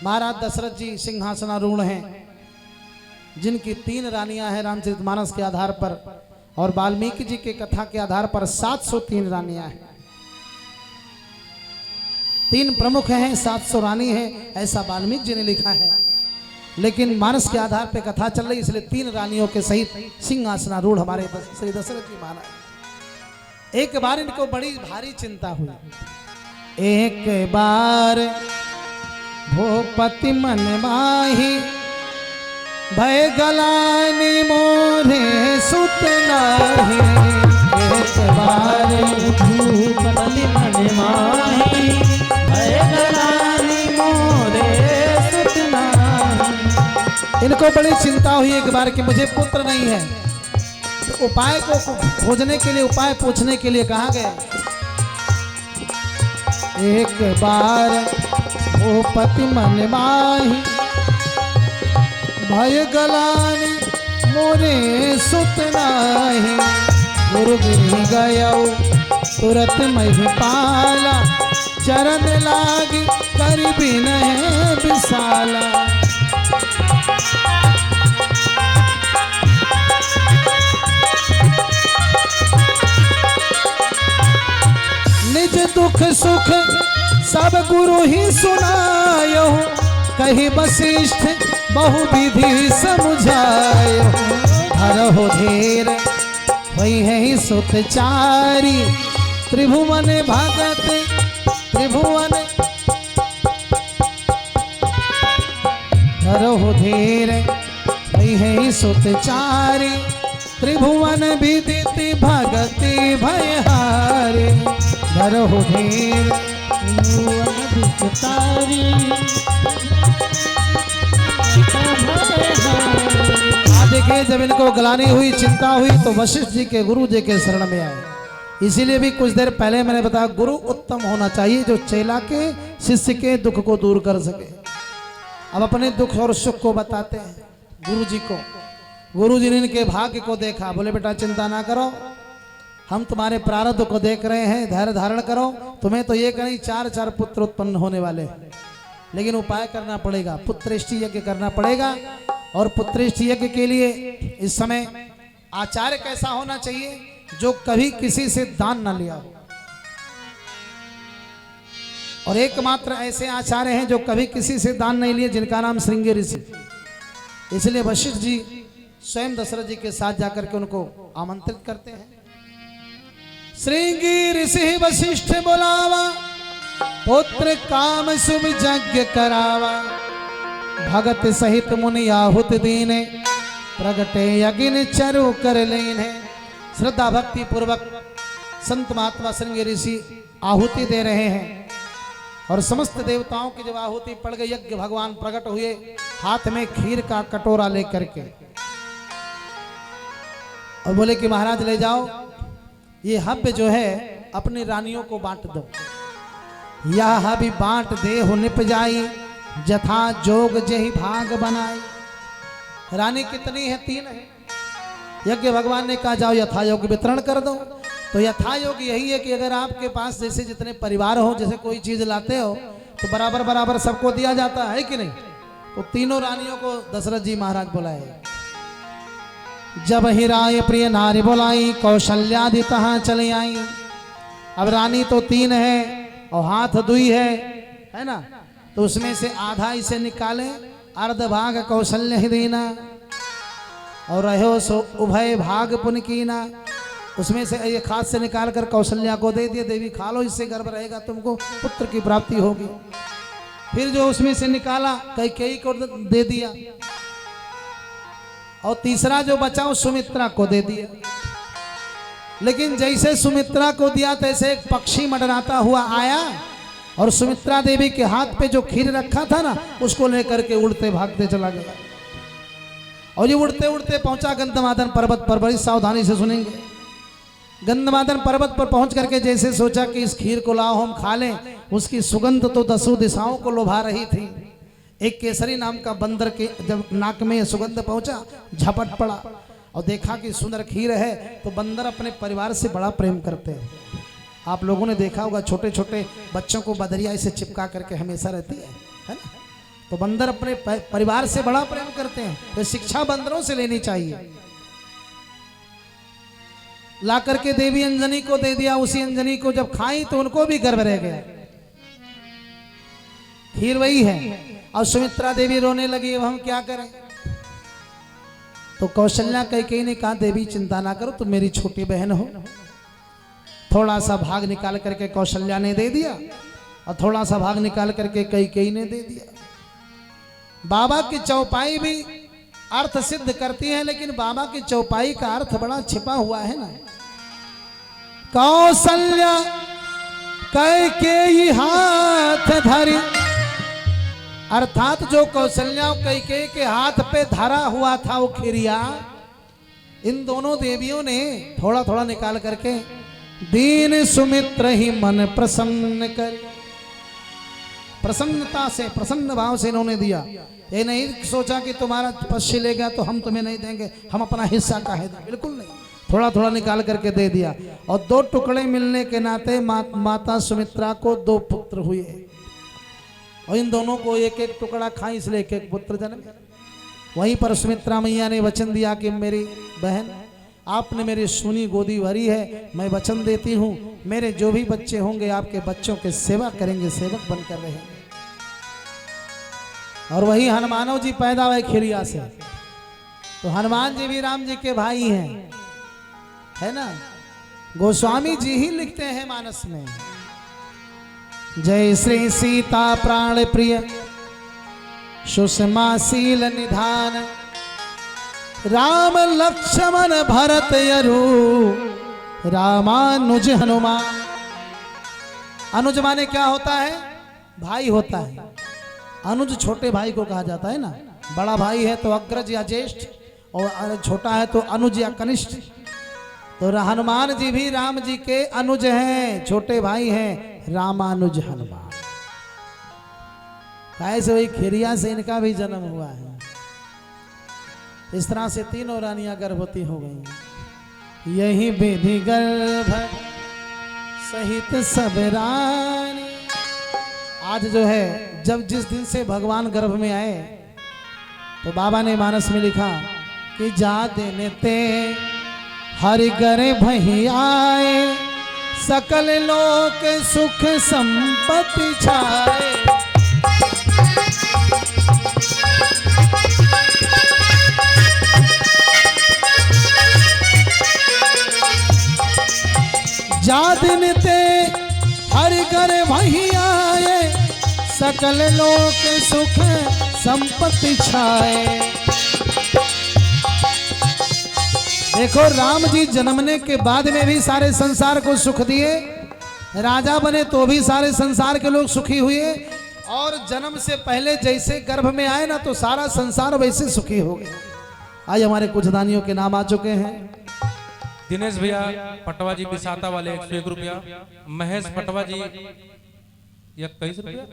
महाराज दशरथ जी सिंहासनारूढ़ हैं, जिनकी 3 रानियां हैं रामचरितमानस के आधार पर, और वाल्मीकि जी के कथा के आधार पर 703 रानियां हैं। 3 प्रमुख हैं, 700 रानी है, ऐसा वाल्मीकि जी ने लिखा है। लेकिन मानस के आधार पे कथा चल रही, इसलिए 3 रानियों के सहित सिंहासनारूढ़ हमारे श्री दशरथ जी महाराज। एक बार इनको बड़ी भारी चिंता हुई। एक बार भूपति मन माही, भय गलानी मोरे सुत नाही। एक बार भूपति मन माही, भय गलानी मोरे सुत नाही। इनको बड़ी चिंता हुई एक बार कि मुझे पुत्र नहीं है। तो उपाय को खोजने के लिए, उपाय पूछने के लिए कहा गया। एक बार भूपति मन माही, भय गलानी मोरे सुत नाही। गुरु गिर गयो तुरत महिपाला, चरण लागी कर बिनह विशाला। निज दुख सुख सब गुरु ही सुनायो, कही वशिष्ठ बहु विधि समझायो। धरहु धीर वही है ही सुतचारी, त्रिभुवन भगत त्रिभुवन। धरहु धीर वही है ही सुतचारी, त्रिभुवन विदिति भगति भयहारी। धरहु धीर देखिए, जब इनको गलानी हुई, चिंता हुई, तो वशिष्ठ जी के गुरु जी के शरण में आए। इसीलिए भी कुछ देर पहले मैंने बताया, गुरु उत्तम होना चाहिए जो चेला के, शिष्य के दुख को दूर कर सके। अब अपने दुख और सुख को बताते हैं गुरु जी को। गुरु जी ने इनके भाग्य को देखा, बोले बेटा चिंता ना करो, हम तुम्हारे प्रारब्ध को देख रहे हैं, धैर्य धारण करो। तुम्हें तो ये कहीं 4 पुत्र उत्पन्न होने वाले, लेकिन उपाय करना पड़ेगा, पुत्रेष्टि यज्ञ करना पड़ेगा। और पुत्रेष्टि यज्ञ के लिए इस समय आचार्य कैसा होना चाहिए, जो कभी किसी से दान ना लिया हो। और एकमात्र ऐसे आचार्य हैं जो कभी किसी से दान नहीं लिए, जिनका नाम श्रृंगी ऋषि। इसलिए वशिष्ठ जी स्वयं दशरथ जी के साथ जाकर के उनको आमंत्रित करते हैं। श्रृंगी ऋषि वशिष्ठ बोलावा, पुत्र काम शुभ यज्ञ करावा। भगत सहित मुनि आहुत दीने, प्रगटे यज्ञ चरु कर लेने। श्रद्धा भक्ति पूर्वक संत महात्मा श्रृंगी ऋषि आहुति दे रहे हैं। और समस्त देवताओं की जब आहुति पड़ गई, यज्ञ भगवान प्रकट हुए हाथ में खीर का कटोरा लेकर के, और बोले कि महाराज ले जाओ, ये हव्य जो है अपनी रानियों को बांट दो। यह हव्य बांट दे हो निप जाई, जथा जोग जही भाग बनाई। रानी कितनी है? 3 है। यज्ञ भगवान ने कहा जाओ यथा योग वितरण कर दो। तो यथा योग यही है कि अगर आपके पास जैसे जितने परिवार हो, जैसे कोई चीज लाते हो तो बराबर बराबर सबको दिया जाता है कि नहीं। तो तीनों रानियों को दशरथ जी महाराज बुलाए। जब ही राय प्रिय नारी बुलाई, कौशल्यादि तहाँ चले आई। अब रानी तो 3 है और हाथ 2 है ना, तो उसमें से आधा इसे निकाले, अर्ध भाग कौशल्य ही देना, और रहो सो उभय भाग पुन कीना। उसमें से एक हाथ से निकाल कर कौशल्या को दे दिया, देवी खा लो, इससे गर्भ रहेगा, तुमको पुत्र की प्राप्ति होगी। फिर जो उसमें से निकाला कैकेयी को दे दिया, और तीसरा जो बचा वो सुमित्रा को दे दिया। लेकिन जैसे सुमित्रा को दिया तैसे एक पक्षी मंडराता हुआ आया, और सुमित्रा देवी के हाथ पे जो खीर रखा था ना, उसको लेकर के उड़ते भागते चला गया। और ये उड़ते उड़ते पहुंचा गंधमादन पर्वत पर। बड़ी सावधानी से सुनेंगे। गंधमादन पर्वत पर पहुंच करके जैसे सोचा कि इस खीर को लाओ हम खा लें, उसकी सुगंध तो 10 दिशाओं को लुभा रही थी। एक केसरी नाम का बंदर के जब नाक में सुगंध पहुंचा, झपट पड़ा और देखा कि सुंदर खीर है। तो बंदर अपने परिवार से बड़ा प्रेम करते हैं। आप लोगों ने देखा होगा, छोटे छोटे बच्चों को बदरिया से चिपका करके हमेशा रहती है ना। तो बंदर अपने परिवार से बड़ा प्रेम करते हैं, तो शिक्षा बंदरों से लेनी चाहिए। ला करके देवी अंजनी को दे दिया, उसी अंजनी को जब खाई तो उनको भी गर्व रह गया। खीर वही है। और सुमित्रा देवी रोने लगी, अब हम क्या करें? तो कौशल्या कैकेयी ने कहा, देवी चिंता ना करो, तुम मेरी छोटी बहन हो। थोड़ा सा भाग निकाल करके कौशल्या ने दे दिया और थोड़ा सा भाग निकाल करके कैकेयी ने दे दिया। बाबा की चौपाई भी अर्थ सिद्ध करती है, लेकिन बाबा की चौपाई का अर्थ बड़ा छिपा हुआ है ना। कौशल्या कैकेयी हाथ धरी, अर्थात जो कौशल्या कैकेयी के हाथ पे धरा हुआ था वो खिरिया, इन दोनों देवियों ने थोड़ा थोड़ा निकाल करके दीन सुमित्र ही मन प्रसन्न कर, प्रसन्नता से, प्रसन्न भाव से इन्होंने दिया। ये नहीं सोचा कि तुम्हारा पश्चिम लेगा तो हम तुम्हें नहीं देंगे, हम अपना हिस्सा काहे दें, बिल्कुल नहीं। थोड़ा थोड़ा निकाल करके दे दिया। और 2 टुकड़े मिलने के नाते माता सुमित्रा को 2 पुत्र हुए, और इन दोनों को एक एक टुकड़ा खाई, इसलिए एक एक पुत्र जन्म। वहीं पर सुमित्रा मैया ने वचन दिया कि मेरी बहन, आपने मेरी सोनी गोदी भरी है, मैं वचन देती हूँ मेरे जो भी बच्चे होंगे आपके बच्चों के सेवा करेंगे, सेवक बनकर रहेंगे। और वही हनुमानव जी पैदा हुए खिरिया से। तो हनुमान जी भी राम जी के भाई हैं, है ना। गोस्वामी जी ही लिखते हैं मानस में, जय श्री सीता प्राण प्रिय सुषमा शील निधान, राम लक्ष्मण भरत यरु रामानुज हनुमान। अनुज माने क्या होता है? भाई होता है। अनुज छोटे भाई को कहा जाता है ना। बड़ा भाई है तो अग्रज या ज्येष्ठ, और छोटा है तो अनुज या कनिष्ठ। तो हनुमान जी भी राम जी के अनुज हैं, छोटे भाई हैं, रामानुज हनुमान। कैसे वही खिरिया से इनका भी जन्म हुआ है। इस तरह से तीनों रानियां गर्भवती हो गई। यही विधि गर्भ सहित सब रानी। आज जो है, जब जिस दिन से भगवान गर्भ में आए तो बाबा ने मानस में लिखा कि जा देने ते हरि करे भई आए, सकल लोक सुख संपत्ति छाए। जा दिन ते हरि करे वही आए, सकल लोक सुख संपत्ति छाए। देखो, राम जी जन्मने के बाद में भी सारे संसार को सुख दिए, राजा बने तो भी सारे संसार के लोग सुखी हुए, और जन्म से पहले जैसे गर्भ में आए ना तो सारा संसार वैसे सुखी हो गया। आज हमारे कुछ दानियों के नाम आ चुके हैं। दिनेश भैया पटवा जी बिसाता वाले 101 रुपया, महेश पटवा जी 21 रुपया,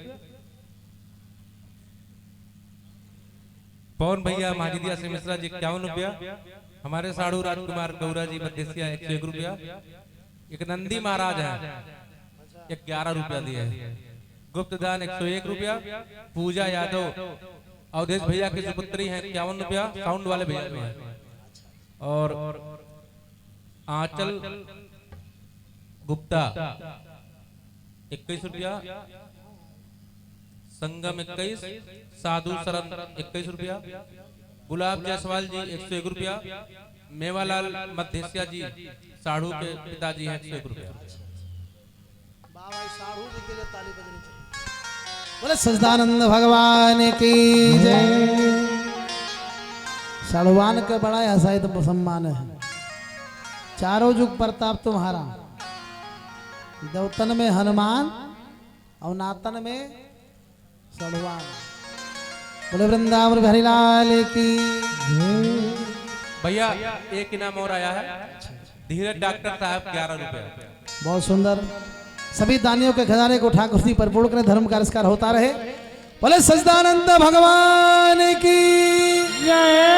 पवन भैया माजिदिया से मिश्रा जी 51 रुपया, हमारे साड़ू राजकुमार गौरा जी मध्यसिया 101 रुपया, एक नंदी महाराज है 11 रुपया दिए है, गुप्त दान 101 रुपया, पूजा यादव अवधेश भैया की सुपुत्री है 51 रुपया, साउंड वाले भैया में है, और आंचल गुप्ता 21 रुपया, संगम 21, साधु शरण 21 रुपया, गुलाब जायसवाल जी 101 रुपया, मेवालाल मध्यसिया जी साढ़ू के पिताजी हैं 101 रुपया। बोले सच्चिदानंद भगवान की जय। साड़ुवान का बड़ा ऐसा तो सम्मान है। चारों युग प्रताप तुम्हारा, दौतन में हनुमान और नातन में साड़ुवान। बोले वृंदावन बिहारी लाल की। भैया एक इनाम और आया है, धीरज डॉक्टर साहब 11 रुपया। बहुत सुंदर। सभी दानियों के खजाने को ठाकुर जी परिपूर्ण करें, धर्म का रसकार होता रहे। बोले सच्चिदानंद भगवान की जय।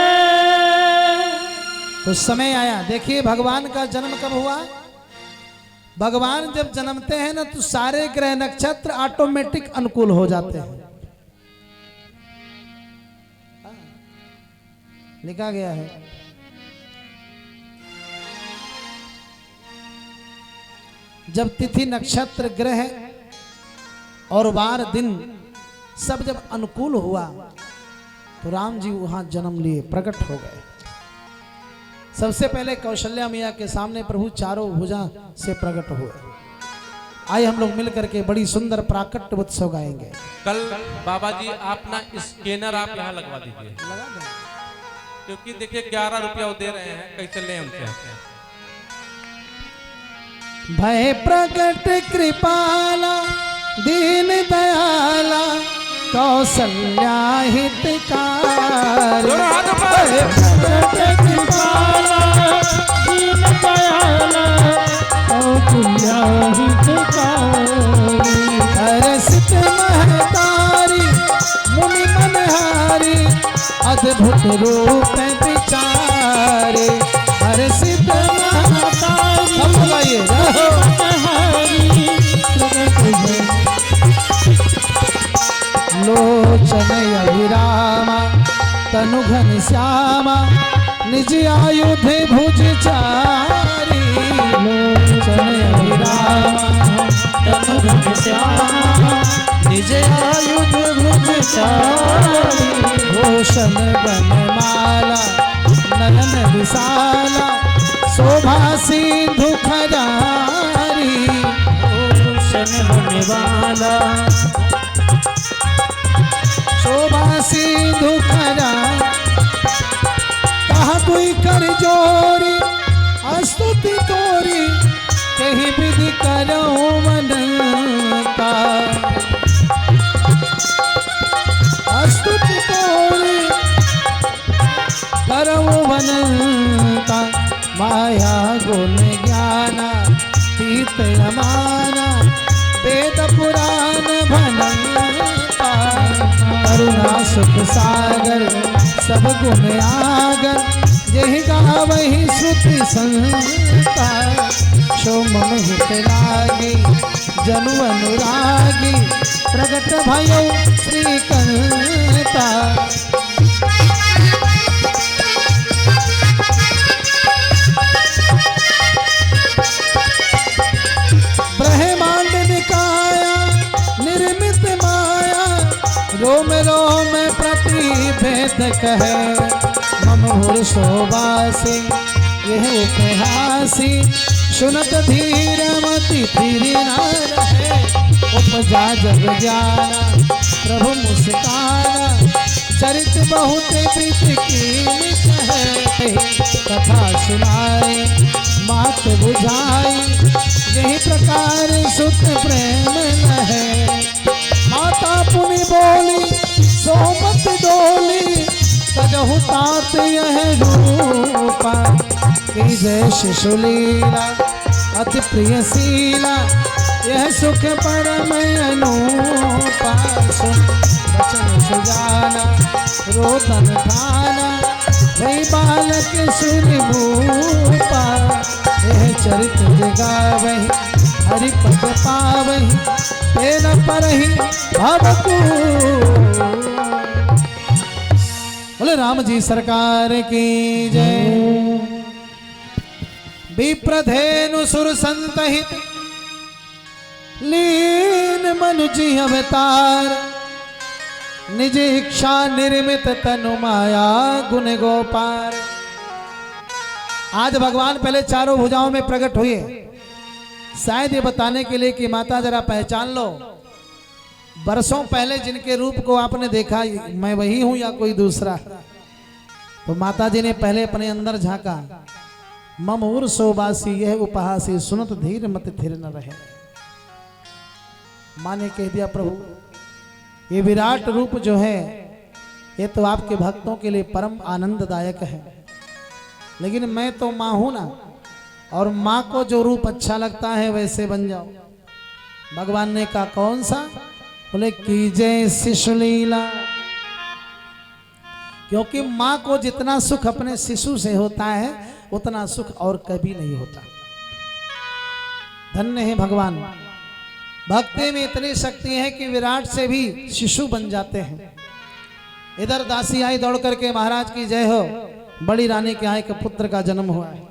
तो समय आया, देखिए भगवान का जन्म कब हुआ। भगवान जब जन्मते हैं ना तो सारे ग्रह नक्षत्र ऑटोमेटिक अनुकूल हो जाते हैं। लिखा गया है। जब तिथि नक्षत्र ग्रह और वार दिन सब जब अनुकूल हुआ तो राम जी वहां जन्म लिए, प्रकट हो गए। सबसे पहले कौशल्या मैया के सामने प्रभु चारों भुजा से प्रकट हुए। आइए हम लोग मिल करके बड़ी सुंदर प्राकट्य उत्सव गाएंगे। कल बाबा जी आप ना स्कैनर आप यहाँ लगवा दीजिए, लगा दें। क्योंकि देखिए 11 रुपया वो दे रहे हैं, कैसे ले हमसे। भय प्रकट कृपाला दीन दयाला कौशल्या हितकारी। भय प्रकट कृपाला दीन दयाला कौशल्या हितकारी। हर्षित महतारी मुनि मनहारी अद्भुत रूप विचारे। हर्षित महतारी लोचन अभिरामा तनु घन श्यामा निज आयुध भुज चारी। लोचन अभिरामा तनु घन श्यामा निज आयुध भुज चारी। भूषण बनमाला नयन विशाला शोभा सिंधु खजारी। भूषण बनमाला शोभा सिंधु खजारी। कहा कोई कर जोरी स्तुति तोरी कहीं विधि करो मनता। स्तुति तोरी करो मनता। माया गुण ज्ञाना तीत अमाना वेद पुराण भनता। करुणा सुख सागर सब गुण आगर यही गावहि श्रुति संता। सो मम हित लागी जनु अनुरागी प्रगट भयो श्री कंता। ब्रह्मांड निकाया निर्मित माया रोम रोम प्रतिभेद कहे। ममहुर शोभासी यह उपहासी सुनत धीर मति धीर न रहे। उपजा जग जाना प्रभु मुस्काना चरित बहुत प्रीत कीन कहे। कथा सुनाए मात बुझाई यही प्रकार सुख प्रेम है। माता पुनि बोली सोमत डोली सजहु तात यह रूपा। की जय शिशुलीला अति प्रिय शीला यह सुख परम अनूपा। सुन वचन सुजाना रोदन खाना वही बालक सुन भूपा। यह चरित जगावहि हरि पद पावहि तेरा परहि भवतु। बोले राम जी सरकार की जय। विप्रधेनु सुर संतहित लीन मनुजी अवतार। निज इच्छा निर्मित तनु माया गुण गोपार। आज भगवान पहले चारों भुजाओं में प्रकट हुए, शायद ये बताने के लिए कि माता जरा पहचान लो, बरसों पहले जिनके रूप को आपने देखा मैं वही हूं या कोई दूसरा। तो माता जी ने पहले अपने अंदर झांका। ममूर सोबासी यह उपहासी सुनत धीर मत थिर न रहे। माँ ने कह दिया प्रभु ये विराट रूप जो है ये तो आपके भक्तों के लिए परम आनंददायक है, लेकिन मैं तो माँ हूं ना, और माँ को जो रूप अच्छा लगता है वैसे बन जाओ। भगवान ने कहा कौन सा? बोले कीजय शिशु लीला। क्योंकि माँ को जितना सुख अपने शिशु से होता है उतना सुख और कभी नहीं होता। धन्य है भगवान, भक्ति में इतनी शक्ति है कि विराट से भी शिशु बन जाते हैं। इधर दासी आई दौड़ करके, महाराज की जय हो, बड़ी रानी के यहाँ एक पुत्र का जन्म हुआ है।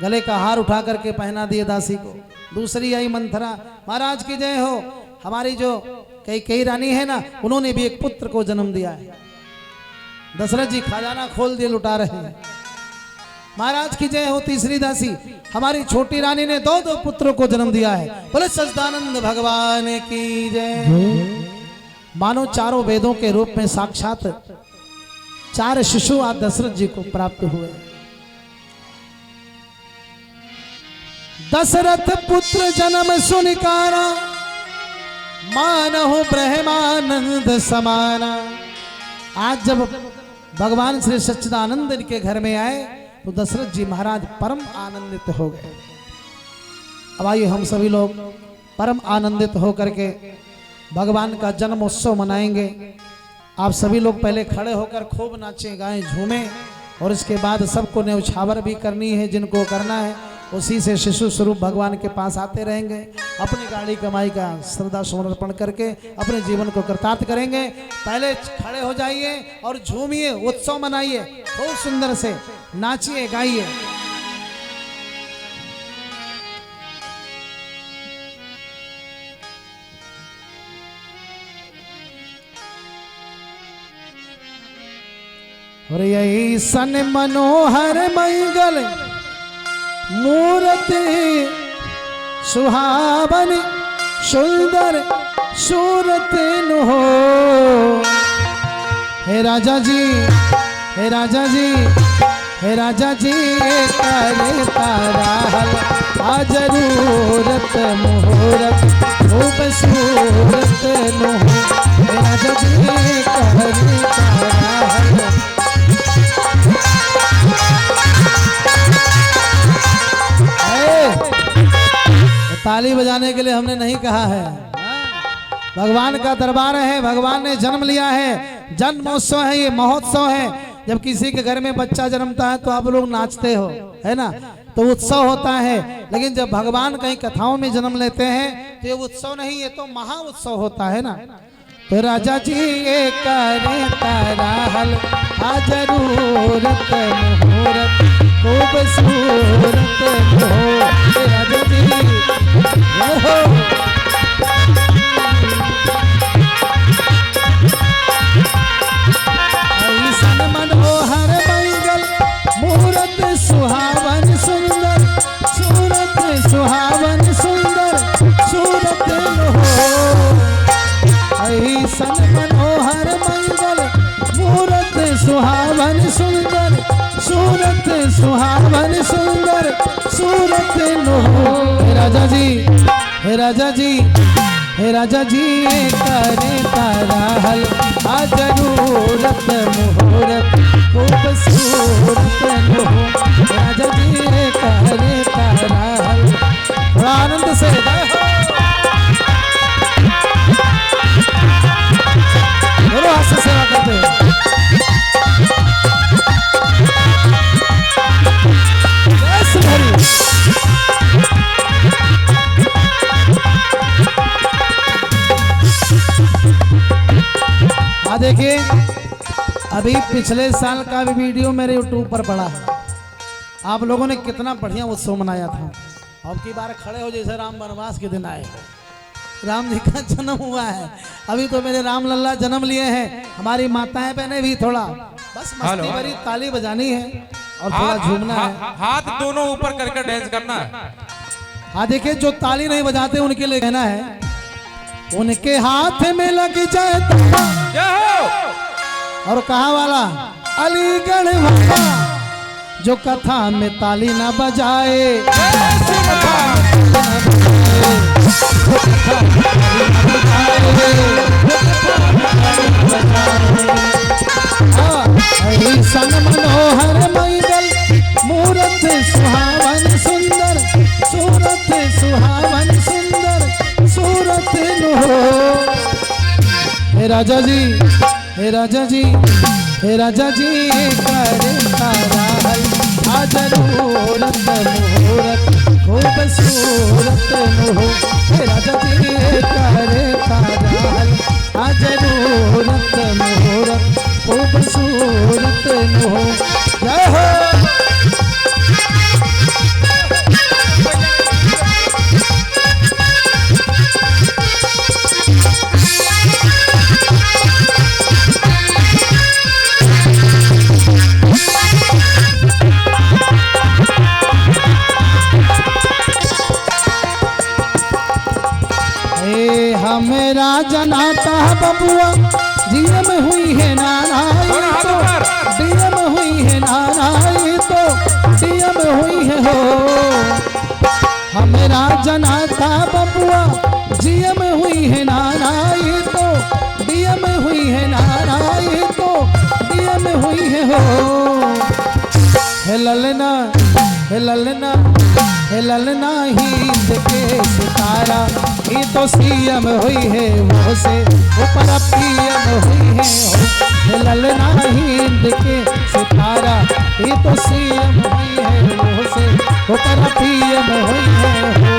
गले का हार उठा करके पहना दिए दासी को। दूसरी आई मंथरा, महाराज की जय हो, हमारी जो कई रानी है ना, उन्होंने भी एक पुत्र को जन्म दिया है। दशरथ जी खजाना खोल दिए, लुटा रहे हैं। महाराज की जय हो। तीसरी दासी, हमारी छोटी रानी ने दो पुत्रों को जन्म दिया है। बोले सच्चिदानंद भगवान की जय। मानो चारों वेदों के रूप में साक्षात 4 शिशु आज दशरथ जी को प्राप्त हुए। दशरथ पुत्र जन्म सुनिकारा, मानहु ब्रह्मानंद समाना। आज जब भगवान श्री सच्चिदानंद इनके घर में आए तो दशरथ जी महाराज परम आनंदित हो गए। अब आइए हम सभी लोग परम आनंदित होकर के भगवान का जन्म उत्सव मनाएंगे। आप सभी लोग पहले खड़े होकर खूब नाचें, गाएं, झूमें, और इसके बाद सबको न्यौछावर भी करनी है। जिनको करना है उसी से शिशु स्वरूप भगवान के पास आते रहेंगे। अपनी गाड़ी कमाई का श्रद्धा समर्पण करके अपने जीवन को कृतार्थ करेंगे। पहले खड़े हो जाइए और झूमिए, उत्सव मनाइए, खूब सुंदर से नाचिए, गाइए। और यही सन मनोहर मंगल मूर्ति सुहावन सुंदर सूरत हो। हे राजा जी, हे राजा जी, हे राजा जी, करे ताराहल आ जरूरत मुहूर्त खूबसूरत नो। हे राजा जी, करे ताराहल। ताली बजाने के लिए हमने नहीं कहा है। भगवान का दरबार है, भगवान ने जन्म लिया है, जन्मोत्सव है, ये महोत्सव है। जब किसी के घर में बच्चा जन्मता है तो आप लोग नाचते हो, है ना, तो उत्सव होता है। लेकिन जब भगवान कहीं कथाओं में जन्म लेते हैं तो ये उत्सव नहीं, ये तो महा उत्सव होता है ना। तो राजा जी ये करे ताराहल आ जरूरत मुहूर्त खूबसूरत हो। राजा जी हो। ऐसन मनोहर मंगल मुहूर्त सुहावन सुंदर सूरत सुहावन सुंदर सूरत हो। ऐसन मनोहर मंगल मूरत सुहावन सुंदर सूरत सुहावन सुंदर सूरत नो। हे राजा जी, हे राजा जी, हे राजा जी, करे ताराहल आ जरूरत मुहूर्त खूबसूरत नो। राजा जी करे ताराहल। बड़ा आनंद से दोनों हाथ से सेवा करते हैं। देखिए, अभी पिछले साल का भी वीडियो मेरे YouTube पर पड़ा है। आप लोगों ने कितना बढ़िया उत्सव मनाया था। अब की बार खड़े हो जैसे राम वनवास के दिन आए, राम जी का जन्म हुआ है। अभी तो मेरे राम लल्ला जन्म लिए हैं। हमारी माताएं बहनें भी थोड़ा बस मस्ती भरी ताली बजानी है और थोड़ा झूमना है। हाथ दोनों ऊपर करके डांस करना है। हाँ देखिए, जो ताली नहीं बजाते उनके लिए कहना है, उनके हाथ में लग जाए और कहा वाला अलीगढ़ वाला जो कथा में ताली ना बजाए। सन मनोहर मंगल मूरत सुहावन सुंदर सूरत सुहावन सुंदर सूरत नो। हे राजा जी, हे राजा जी, हे राजा जी, करे ताराहल आ जरूरत मुहूर्त खूबसूरत नो। हे राजा जी करे ताराहल आ जरूरत मुहूर्त जनाता बबुआ जीएम हुई है नानाई तो डीएम हुई है नानाई तो डीएम हुई है हो। हमेरा जनाता बबुआ जीएम हुई है नानाई तो डीएम हुई है नानाई तो डीएम हुई है हो। हे ललना हे ललना हे ललना हिंद के सितारा ये तो सीएम हुई है वो से ऊपर पीएम हुई है हो। हे ललना हिंद के सितारा ये तो सीएम हुई है वो से ऊपर पीएम हुई है हो।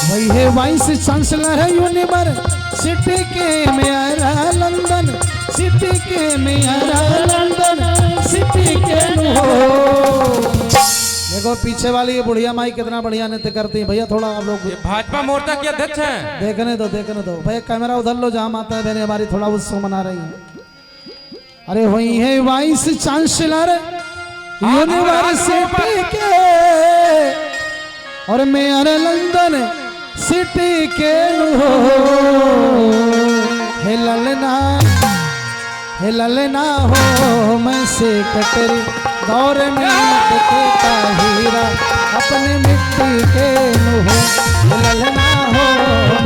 वही है वाइस चांसलर है यूनिवर्सिटी के मेयर लंदन सिटी के मेयर लंदन सिटी के हो। देखो पीछे वाली ये बुढ़िया माई कितना बढ़िया नृत्य करती है भैया। थोड़ा आप लोग भाजपा मोर्चा के अध्यक्ष हैं। देखने दो भैया कैमरा उधर लो जहाँ माता है बहने हमारी थोड़ा उत्सव मना रही है। अरे वही है वाइस चांसलर यूनिवर्सिटी के और मेयर लंदन सिटी के हो। हे ललना हो मैं सेक्रेटरी गवर्नमेंट के हीरा अपने मिट्टी के हो। हे ललना हो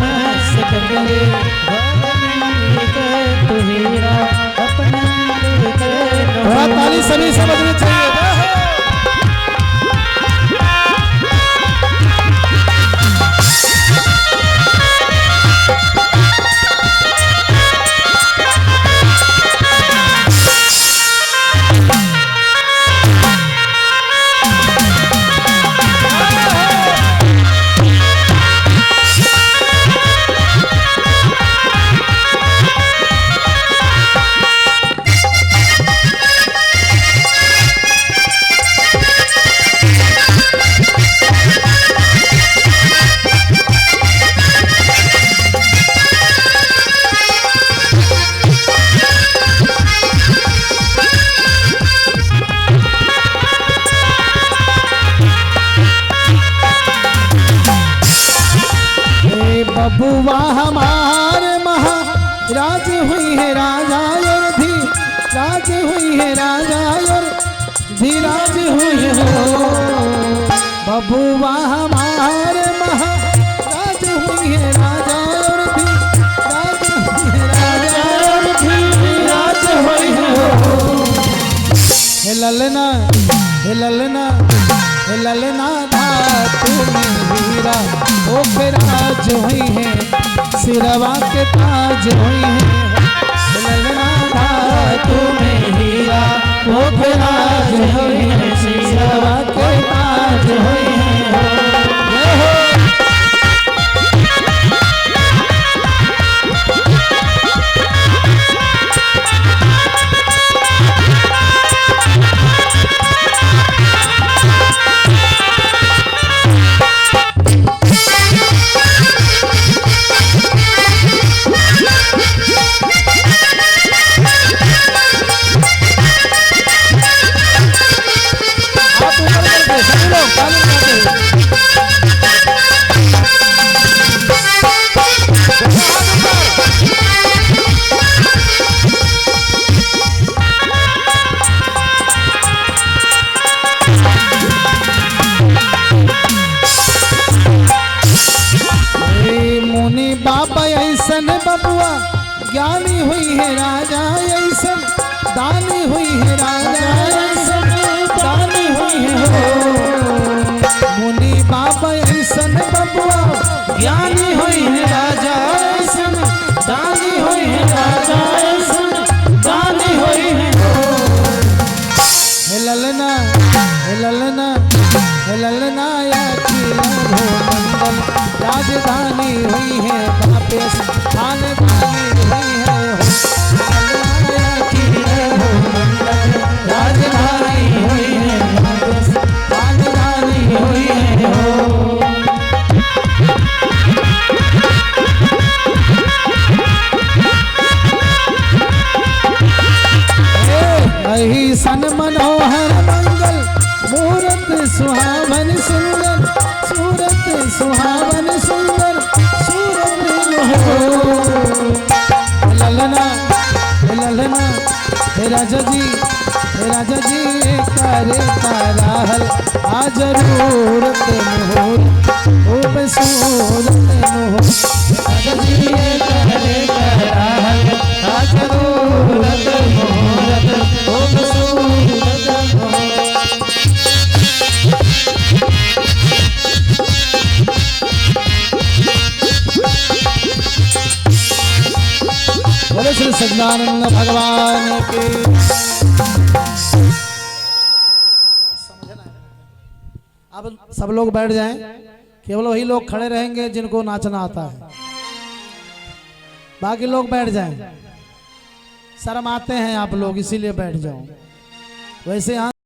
मैं सेक्रेटरी गवर्नमेंट के हीरा अपने मिट्टी के हो। ताली सभी समझनी चाहिए। बबुआ हमारे महाराज हुई है राजा और धी राज हुई है राजा और धीराज हुई हो। बबुआ हमारे महाराज हुई है राजा और धीराज हुई है राजा और धीराज हुई हो। हे ललना हे ललना हे ललना धातु में हीरा ओ फिर आज हुई है सिरवा के ताज हुई है। ललना धातु में हीरा ओ फिर आज हुई है सिरवा के ताज हुई है। बबुआ ज्ञानी हुई है राजा ऐसन दानी हुई है राजा ऐसन दानी हुई है हो। मुनि बाबा ऐसन बबुआ ज्ञानी हुई है राजा ऐसन दानी हुई है राजा ऐसन दानी हुई है हो। हे ललना हे ललना हे ललना या मंडल राजधानी हुई है वापस खानदानी हुई है राजधानी हुई है वापस खानदानी हुई है। राजा जी करे कराहल आ जरूरत मुहूर्त खूब सूरत मुहूर्त राजा जी करे कराहल आ जरूरत मुहूर्त खूब सूरत मुहूर्त। बोले श्री सच्चिदानंद भगवान की। अब सब लोग बैठ जाएं, केवल वही लोग खड़े रहेंगे जिनको नाचना आता है, बाकी लोग बैठ जाएं। शर्म आते हैं आप लोग, इसीलिए बैठ जाओ। वैसे यहाँ